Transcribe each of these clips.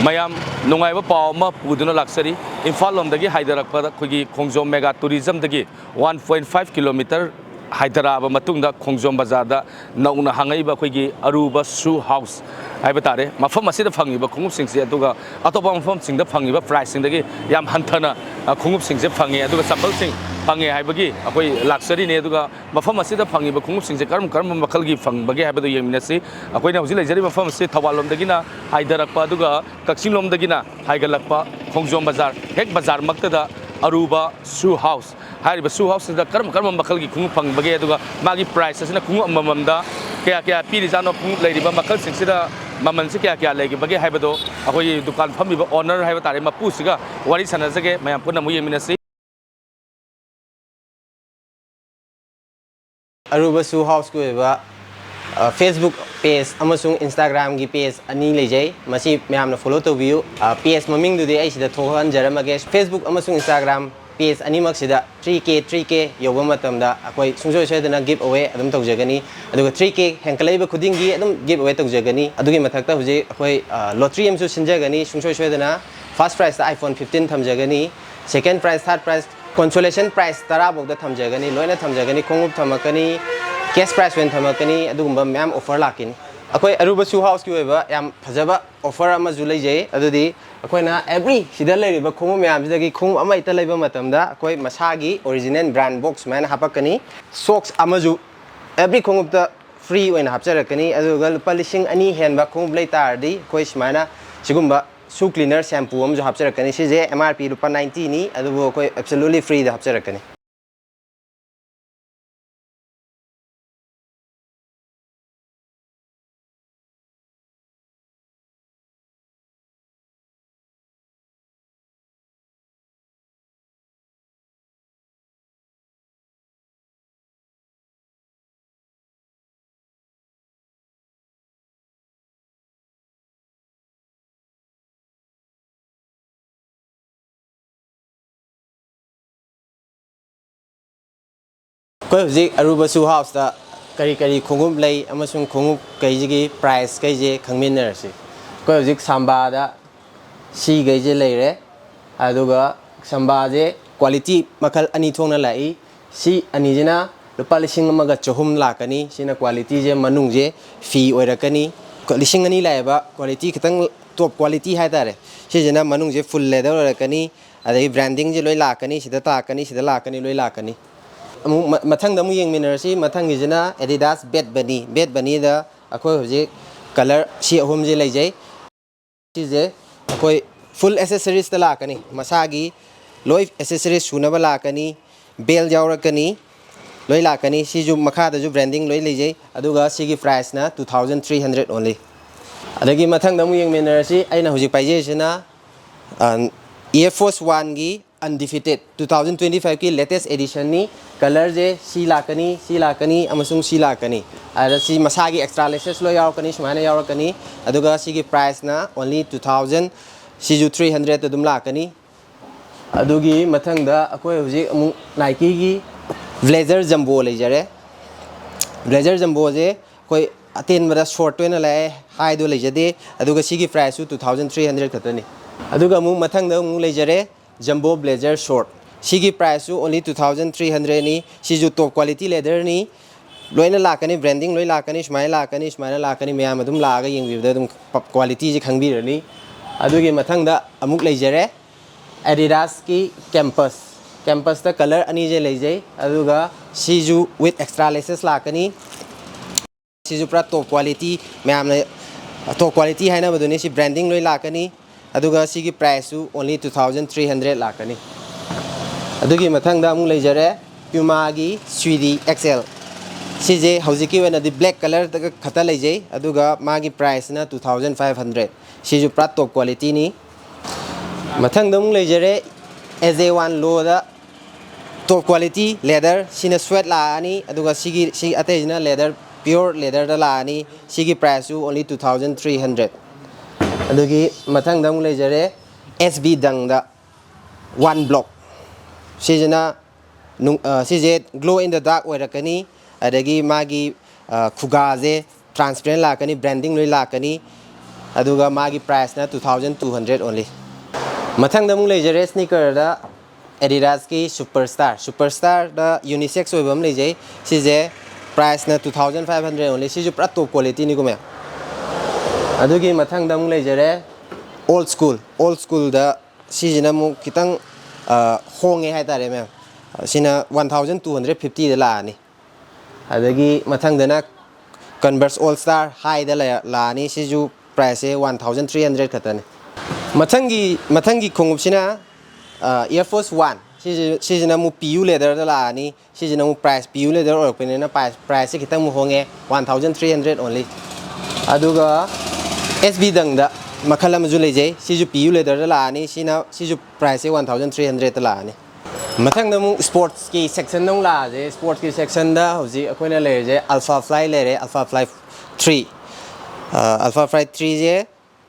mayam nungai ba paw ma puduna laksari Imphal lomdagi Hyderabad khoi Khongjom mega tourism dagi 1.5 km Hyderabad matungda Khongjom Bazar da nauna hangai ba khoi Aruba shoe house haiba tare mafam asida phangi ba khungup singse aduga atopa mafam singda phangi ba price singdagi yam hanthana khungup singse phangi aduga chapal sing phangi haibagi akoi luxury ne aduga mafam asida phangi ba khungup singse karam makhal gi phangbagi haibadu yeminasi akoi na hujil lejari mafam se thawalom dagina Hyderabad aduga Kakching lom dagina haigalakpa Khongjom Bazar hek bazar maktada Aruba shoe house hariba shoe house da karam makhal gi khungup phangbagi aduga magi price asina khungup amamda kaya pili jano khungup leiriba makhal singsida maman se kya legi bagi haibado akoi dukan phamiba owner haiba tare mapu siga wari sanajage mayam puna mu yeminasi Aruba shoe house ko ba Facebook page amasung Instagram gi page ani lejai masi mayam na follow to view page maming du de ai sida thohan jaramage Facebook amasung Instagram page ani mak sida 3k yoba matamda akoi sungsoi soidana give away adum tawjagani aduga 3k henkalai ba khuding gi adum give away tawjagani adugi mathakta huje akoi lottery amsu sinjagani sungsoi soidana first prize iPhone 15 thamjagani second prize third prize consolation prize tara bok da thamjagani loina thamjagani khongup thamakani cash prize wen thamakani adugumba ma'am offer lakin akoi Aruba shoe house ki oiba yam phajaba offer ama ju leijai adudi akoina every sida leiriba khongu ma'am sidagi khongu ama ita leiba matamda akoi masagi original brand box man hapakani socks ama ju every khongup ta free oina hapcharakani aduga lupa lising ani henba khongu lei tardi akoi smaina sigumba shoe cleaner shampoo am jo hapcharakani sije MRP lupa 90 ni adugo akoi absolutely free da hapcharakani koi hujik Aruba shoe house da kari khongum lei amasung khongup kaijigi price kaije khangminar si koi hujik samba da si gaije leire aduga samba je quality makal ani thongna lai si ani jina lupa lising amaga chohum lakani sina quality je manung je fi oirakani lising ani laiba quality khitang top quality hai tare si jina manung je full leather oirakani adai branding je loi lakani sida lakani loi lakani mathang da mu yeng minerasi mathang gijina Adidas bed bunny da akoi hoje color si ahum je leijai si je akoi full accessories ta lakani masagi loi accessories suna ba lakani bell jawrakani loi lakani si ju makha da ju branding loi leijai aduga sigi price na 2300 only adagi mathang da mu yeng minerasi aina hoje paije sina Air Force 1 gi undefeated 2025 की latest edition ni color je si lakani amasung si lakani ada si masagi extra laces lo yarakani smaina yarakani aduga si gi price na only 2000 si ju 300 adum lakani adugi mathang da akoi hoji amu Nike gi blazer jumbo lejare blazer jumbo je koi aten bada short toina lai high do lejade aduga si gi price 2300 khatani aduga amu mathang da amu lejare Jumbo blazer short sigi price only 2300 ni siju top quality leather ni loina lakani branding loi lakani smaina lakani mayam adum laga yengbi dum quality ji khangbi rani adugi mathang da amuk leijare Adidas ki campus ta color ani je leijai aduga siju with extra laces lakani siju pra top quality mayam top quality haina baduni si branding loi lakani aduga sigi price only 2300 lakani adugi mathang da amu leijare Puma gi 3D XL sije hojiki wena di black color ta khata leijai aduga magi price na 2500 siju pra top quality ni mathang da amu leijare AJ1 low da top quality leather sina sweat la ani aduga si atejna leather pure leather da la ani sigi price only 2300 adugi mathang da mu leijare SB dang da one block sijana sije glow in the dark oirakani adagi magi khuga je transparent lakani branding loi lakani aduga magi price na 2200 only mathang da mung leijare sneaker da Adidas ki superstar da unisex oibam leijai si je price na 2500 only si ju pra top quality ni ko me adugi mathang da mung leijare old school da si jina mu kitang honge hai tare me sina 1250 da la ni adagi mathang da na Converse All Star high da la ni si ju price 1300 khatani mathangi khongup sina Air Force One si jina mu PU leather da la ni si jina mu price PU leather or pe na price se kitang mu honge 1300 only aduga SB dang da makhala ma ju leijai si ju PU leather da la ni si ju price 1300 da la ni mathang da mu sports ki section nong la je sports ki section da hoji akoina le je Alpha Fly le re Alpha Fly 3 je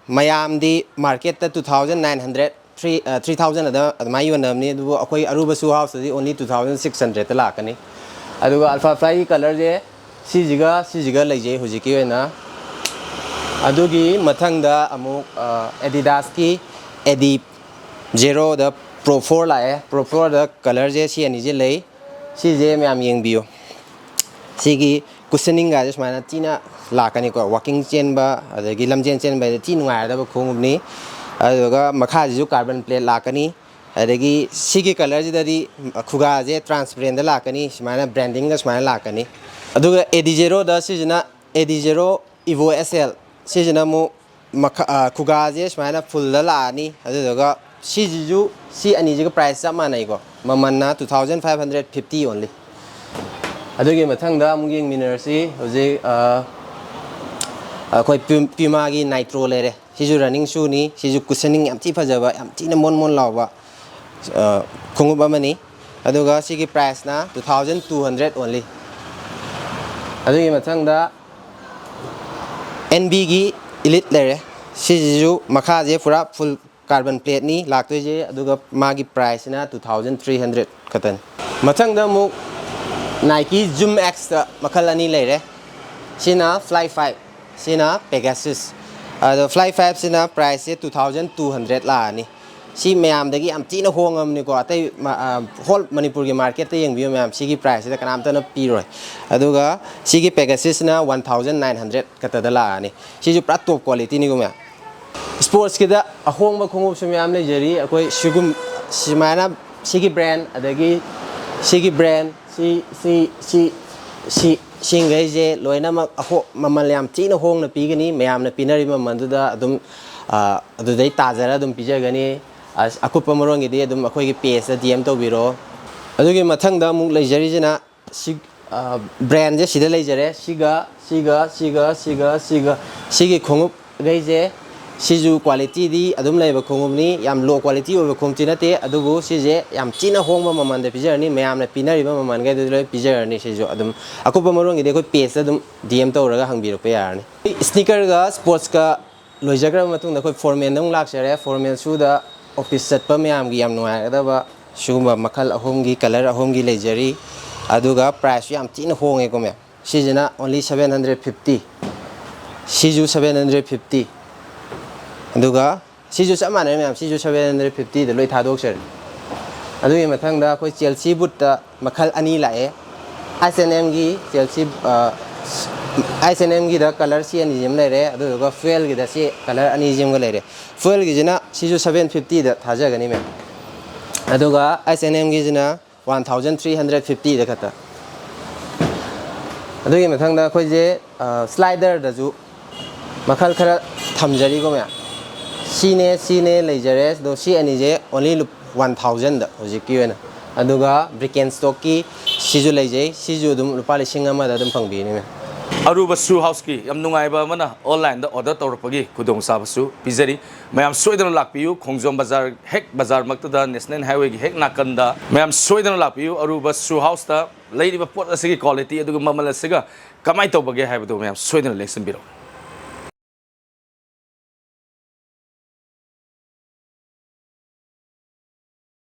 mayam di market ta 2900 3000 adamai yonam ni du akoi Aruba shoe house di only 2600 ta la kani aduga Alpha Fly color je si jiga leije hoji ki na adugi mathang da amuk Adidas ki Adi Zero da Pro 4 la Pro 4 da color je si ani je lei si je myam yeng bio si gi cushioning ga je smana tina la kani ko walking chain ba adagi lamjen chain ba ti nungai da ba khongum ni aduga makha ju carbon plate la kani adagi si gi color je da di khuga je transparent da la kani smana branding ga smana la kani aduga Adi Zero da si jina Adi Zero Evo SL si jina mu khuga je smana full da la ni aduga si ani jiga price sa manai ko mamanna 2550 only adugi mathang da mung yeng miner si hoje koi Puma gi Nitro lere si ju running shoe ni si ju cushioning yam ti phajaba yam ti na mon lawa khongup amani aduga si gi price na 2200 only adugi mathang da NB gi Elite lere si ju makha je pura full carbon plate ni laktoi je aduga magi price na 2300 khatan mathang da mu Nike Zoom X da makhal ani leire sina Fly 5 sina Pegasus ado Fly 5 sina price 2200 la ani si mayam dagi am tina hongam ni ko atai whole Manipur gi market te yeng bio mayam sigi price da kanam ta na pi roi aduga sigi Pegasus na 1900 kata da la ani si ju pra top quality ni ko ma sports ki da ahong ba khongup sumyam le jeri akoi shugum simana sigi brand adagi sigi brand si singai je loina ma aho mamal yam china hong na pi gani mayam na pinari maman du da adum adu dai tajara adum pija gani akupa morong gi de adum akoi gi page da DM to biro adugi mathang da mu le jeri jina si brand je sida le jere sigi khongup gai je siju quality di adum laiba khongum ni yam low quality oba khongti na te adubu sije yam china hongba maman de pijar ni mayam na pinari ba maman ga de pijar ni siju adum akupa morong de ko page adum DM to raga hangbiro pe yar ni sneaker ga sports ka loijagra matung da ko formal dong lak sare formal shoe da office set pa mayam gi yam nuai da ba shoe ba makhal ahom gi color ahom gi lejari aduga price yam china honge ko me sijina only 750 siju 750 aduga siju samane myam siju 750 da loi thadok ser adugi mathang da khoi Chelsea boot da makhal ani lae S&M gi Chelsea S&M gi da color si ani jim lere aduga fuel gi da si color ani jim ga lere fuel gi jina siju 750 da thaja gani me aduga S&M gi jina 1350 da khata adugi mathang da khoi je slider da ju makhal khara thamjari go me sine leijare do si ani je only 1000 da hoji ki wena aduga bricken stock ki siju leijai siju dum rupa lising ama da dum phangbi ni me Aruba shoe house ki yam nungai ba mana online da order tawrapagi khudong sa basu pizari mayam soidana lakpiu Khongjom Bazar hek bazar makta da national highway gi hek nakanda mayam soidana lakpiu Aruba shoe house da leiriba pot asigi quality aduga mamal asiga kamai tawbage haibadu mayam soidana lesson biro